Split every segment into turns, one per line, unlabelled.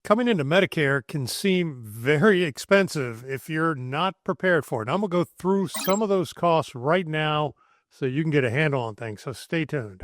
Coming into Medicare can seem very expensive if you're not prepared for it. I'm going to go through some of those costs right now so you can get a handle on things. So stay tuned.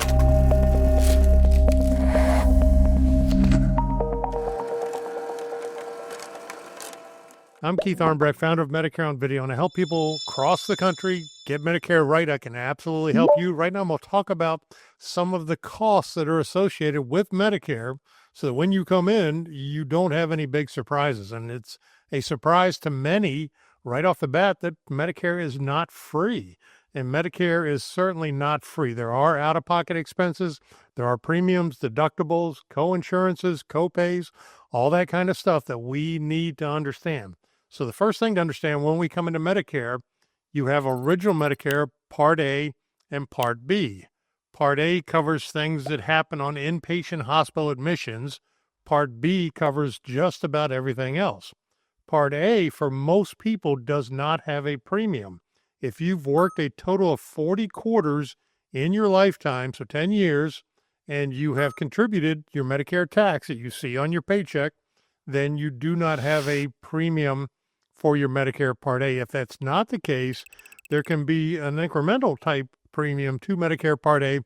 I'm Keith Armbrecht, founder of Medicare on Video, and I help people across the country get Medicare right. I can absolutely help you. Right now, I'm going to talk about some of the costs that are associated with Medicare so that when you come in, you don't have any big surprises. And it's a surprise to many right off the bat that Medicare is not free. And Medicare is certainly not free. There are out-of-pocket expenses. There are premiums, deductibles, co-insurances, co-pays, all that kind of stuff that we need to understand. So the first thing to understand when we come into Medicare, you have original Medicare Part A and Part B. Part A covers things that happen on inpatient hospital admissions. Part B covers just about everything else. Part A, for most people, does not have a premium. If you've worked a total of 40 quarters in your lifetime, so 10 years, and you have contributed your Medicare tax that you see on your paycheck, then you do not have a premium for your Medicare Part A. If that's not the case, there can be an incremental type premium to Medicare Part A,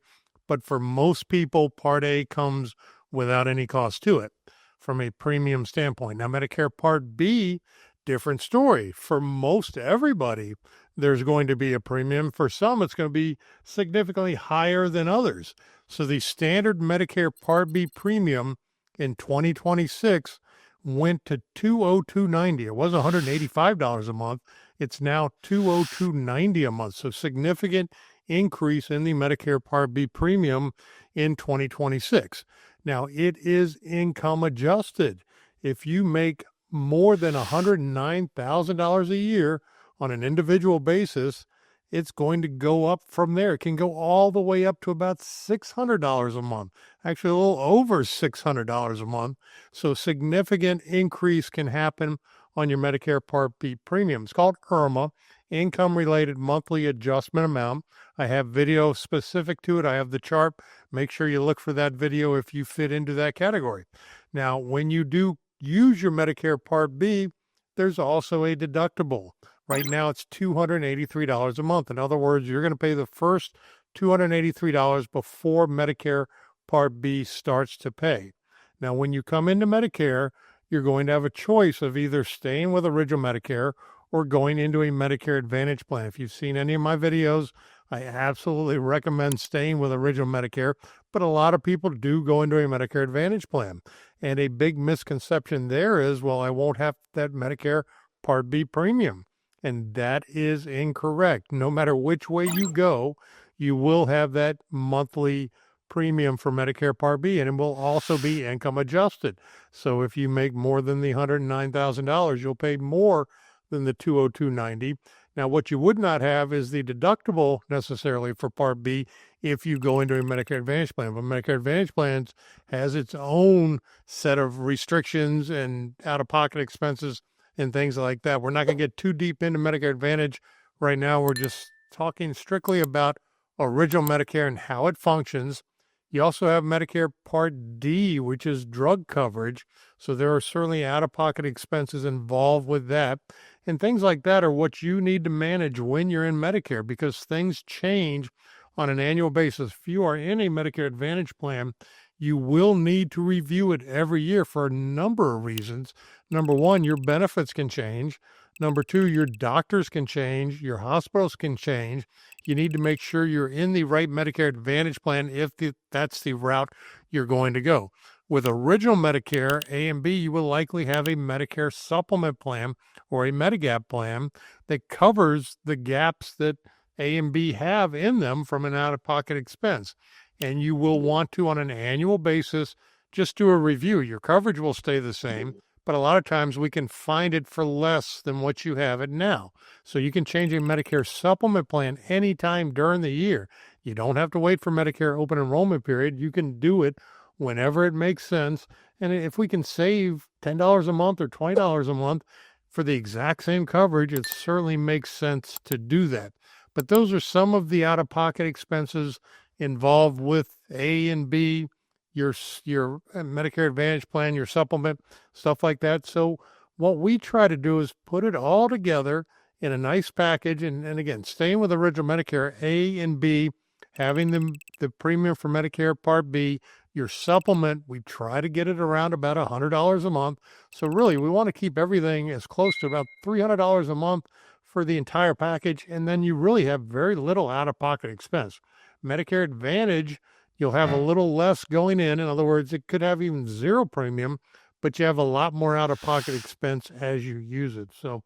but for most people, Part A comes without any cost to it from a premium standpoint. Now, Medicare Part B, different story. For most everybody, there's going to be a premium. For some, it's going to be significantly higher than others. So the standard Medicare Part B premium in 2026 went to $202.90. It was $185 a month. It's now $202.90 a month. So significant increase in the Medicare Part B premium in 2026. Now, it is income adjusted. If you make more than $109,000 a year on an individual basis, it's going to go up from there. It can go all the way up to about $600 a month, actually a little over $600 a month. So significant increase can happen on your Medicare Part B premium. It's called IRMAA, Income-Related Monthly Adjustment Amount. I have video specific to it. I have the chart. Make sure you look for that video if you fit into that category. Now, when you do use your Medicare Part B, there's also a deductible. Right now, it's $283 a month. In other words, you're going to pay the first $283 before Medicare Part B starts to pay. Now, when you come into Medicare, you're going to have a choice of either staying with original Medicare or going into a Medicare Advantage plan. If you've seen any of my videos, I absolutely recommend staying with original Medicare, but a lot of people do go into a Medicare Advantage plan. And a big misconception there is, well, I won't have that Medicare Part B premium. And that is incorrect. No matter which way you go, you will have that monthly premium for Medicare Part B, and it will also be income adjusted. So if you make more than the $109,000, you'll pay more than the $202.90. Now, what you would not have is the deductible necessarily for Part B if you go into a Medicare Advantage plan. But Medicare Advantage plans has its own set of restrictions and out-of-pocket expenses and things like that. We're not going to get too deep into Medicare Advantage right now. We're just talking strictly about original Medicare and how it functions. You also have Medicare Part D, which is drug coverage. So there are certainly out-of-pocket expenses involved with that. And things like that are what you need to manage when you're in Medicare because things change on an annual basis. If you are in a Medicare Advantage plan, you will need to review it every year for a number of reasons. Number one, your benefits can change. Number two, your doctors can change. Your hospitals can change. You need to make sure you're in the right Medicare Advantage plan if that's the route you're going to go. With original Medicare, A and B, you will likely have a Medicare supplement plan or a Medigap plan that covers the gaps that A and B have in them from an out-of-pocket expense. And you will want to, on an annual basis, just do a review. Your coverage will stay the same, but a lot of times we can find it for less than what you have it now. So you can change a Medicare supplement plan anytime during the year. You don't have to wait for Medicare open enrollment period. You can do it whenever it makes sense. And if we can save $10 a month or $20 a month for the exact same coverage, it certainly makes sense to do that. But those are some of the out-of-pocket expenses involved with A and B your Medicare Advantage plan, your supplement, stuff like that. So what we try to do is put it all together in a nice package. And again, staying with original Medicare A and B, having the premium for Medicare Part B, your supplement, we try to get it around about $100 a month. So really, we want to keep everything as close to about $300 a month for the entire package. And then you really have very little out-of-pocket expense. Medicare Advantage, you'll have a little less going in. In other words, it could have even zero premium, but you have a lot more out-of-pocket expense as you use it. So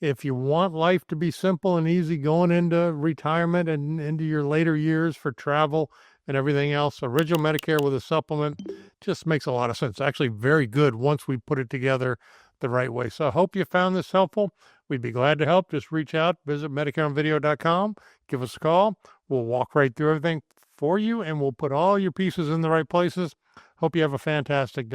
if you want life to be simple and easy going into retirement and into your later years for travel and everything else, original Medicare with a supplement just makes a lot of sense. Actually, very good once we put it together the right way. So I hope you found this helpful. We'd be glad to help. Just reach out, visit MedicareOnVideo.com, give us a call. We'll walk right through everything for you, and we'll put all your pieces in the right places. Hope you have a fantastic day.